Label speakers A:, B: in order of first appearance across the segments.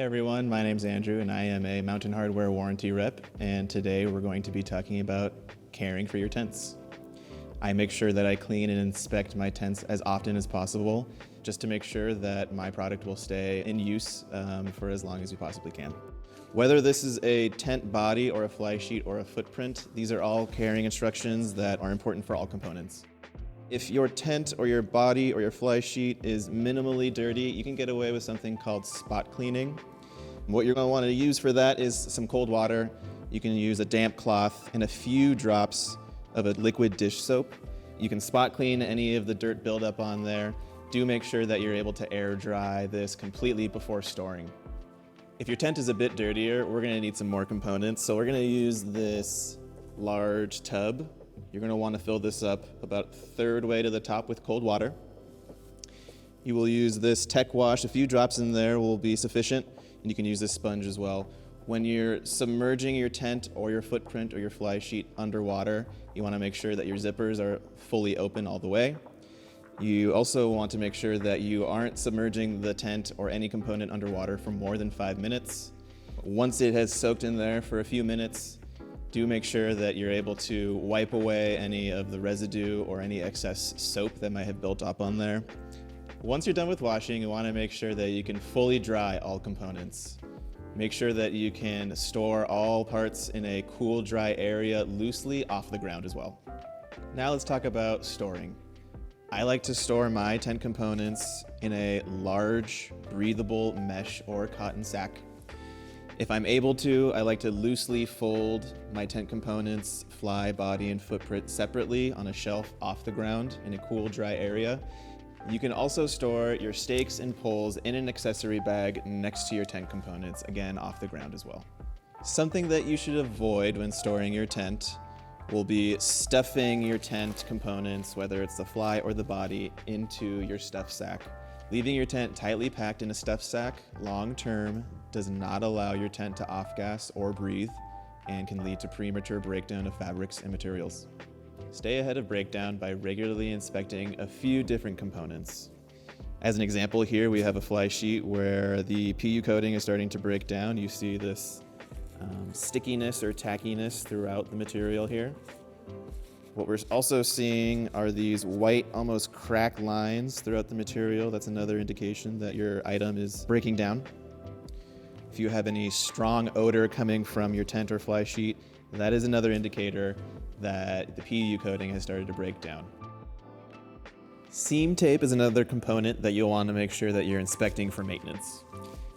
A: Hey everyone, my name's Andrew and I am a Mountain Hardwear warranty rep, and today we're going to be talking about caring for your tents. I make sure that I clean and inspect my tents as often as possible just to make sure that my product will stay in use for as long as we possibly can. Whether this is a tent body or a fly sheet or a footprint, these are all caring instructions that are important for all components. If your tent or your body or your fly sheet is minimally dirty, you can get away with something called spot cleaning. What you're going to want to use for that is some cold water. You can use a damp cloth and a few drops of a liquid dish soap. You can spot clean any of the dirt buildup on there. Do make sure that you're able to air dry this completely before storing. If your tent is a bit dirtier, we're going to need some more components. So we're going to use this large tub. You're going to want to fill this up about a third way to the top with cold water. You will use this tech wash. A few drops in there will be sufficient, and you can use this sponge as well. When you're submerging your tent or your footprint or your fly sheet underwater, you want to make sure that your zippers are fully open all the way. You also want to make sure that you aren't submerging the tent or any component underwater for more than 5 minutes. Once it has soaked in there for a few minutes, do make sure that you're able to wipe away any of the residue or any excess soap that might have built up on there. Once you're done with washing, you want to make sure that you can fully dry all components. Make sure that you can store all parts in a cool, dry area loosely off the ground as well. Now let's talk about storing. I like to store my tent components in a large, breathable mesh or cotton sack. If I'm able to, I like to loosely fold my tent components, fly, body, and footprint separately on a shelf off the ground in a cool, dry area. You can also store your stakes and poles in an accessory bag next to your tent components, again off the ground as well. Something that you should avoid when storing your tent will be stuffing your tent components, whether it's the fly or the body, into your stuff sack. Leaving your tent tightly packed in a stuff sack long term does not allow your tent to off-gas or breathe and can lead to premature breakdown of fabrics and materials. Stay ahead of breakdown by regularly inspecting a few different components. As an example here, we have a fly sheet where the PU coating is starting to break down. You see this stickiness or tackiness throughout the material here. What we're also seeing are these white, almost crack lines throughout the material. That's another indication that your item is breaking down. If you have any strong odor coming from your tent or fly sheet, that is another indicator that the PU coating has started to break down. Seam tape is another component that you'll want to make sure that you're inspecting for maintenance.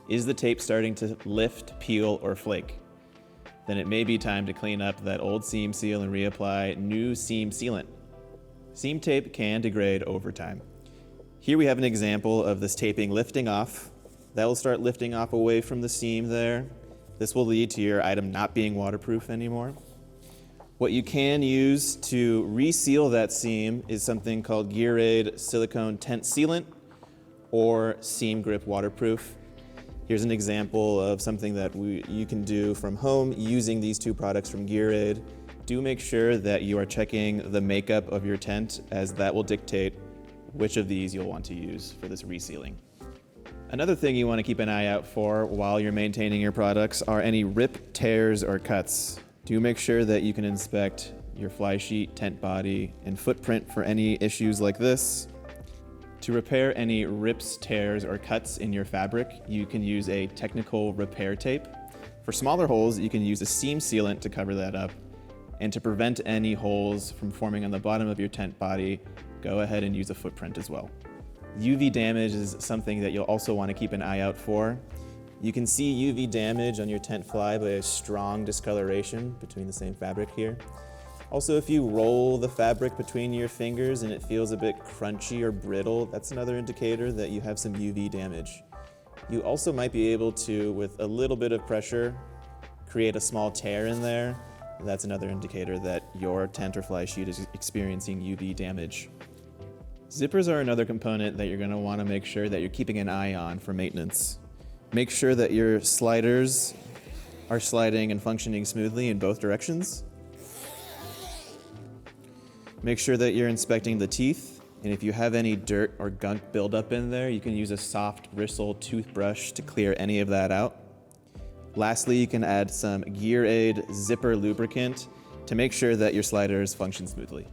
A: Is the tape starting to lift, peel, or flake? Then it may be time to clean up that old seam seal and reapply new seam sealant. Seam tape can degrade over time. Here we have an example of this taping lifting off. That will start lifting off away from the seam there. This will lead to your item not being waterproof anymore. What you can use to reseal that seam is something called Gear Aid silicone tent sealant or seam grip waterproof. Here's an example of something that you can do from home using these two products from Gear Aid. Do make sure that you are checking the makeup of your tent, as that will dictate which of these you'll want to use for this resealing. Another thing you want to keep an eye out for while you're maintaining your products are any rip, tears, or cuts. Do make sure that you can inspect your fly sheet, tent body, and footprint for any issues like this. To repair any rips, tears, or cuts in your fabric, you can use a technical repair tape. For smaller holes, you can use a seam sealant to cover that up. And to prevent any holes from forming on the bottom of your tent body, go ahead and use a footprint as well. UV damage is something that you'll also want to keep an eye out for. You can see UV damage on your tent fly by a strong discoloration between the same fabric here. Also, if you roll the fabric between your fingers and it feels a bit crunchy or brittle, that's another indicator that you have some UV damage. You also might be able to, with a little bit of pressure, create a small tear in there. That's another indicator that your tent or fly sheet is experiencing UV damage. Zippers are another component that you're going to want to make sure that you're keeping an eye on for maintenance. Make sure that your sliders are sliding and functioning smoothly in both directions. Make sure that you're inspecting the teeth And if you have any dirt or gunk buildup in there, you can use a soft bristle toothbrush to clear any of that out. Lastly, you can add some Gear Aid zipper lubricant to make sure that your sliders function smoothly.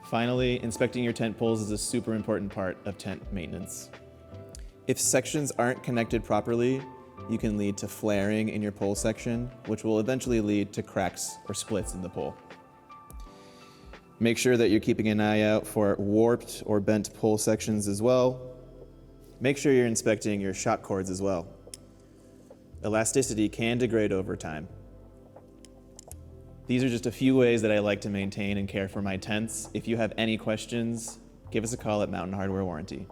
A: Finally, inspecting your tent poles is a super important part of tent maintenance. If sections aren't connected properly, you can lead to flaring in your pole section, which will eventually lead to cracks or splits in the pole. Make sure that you're keeping an eye out for warped or bent pole sections as well. Make sure you're inspecting your shock cords as well. Elasticity can degrade over time. These are just a few ways that I like to maintain and care for my tents. If you have any questions, give us a call at Mountain Hardwear Warranty.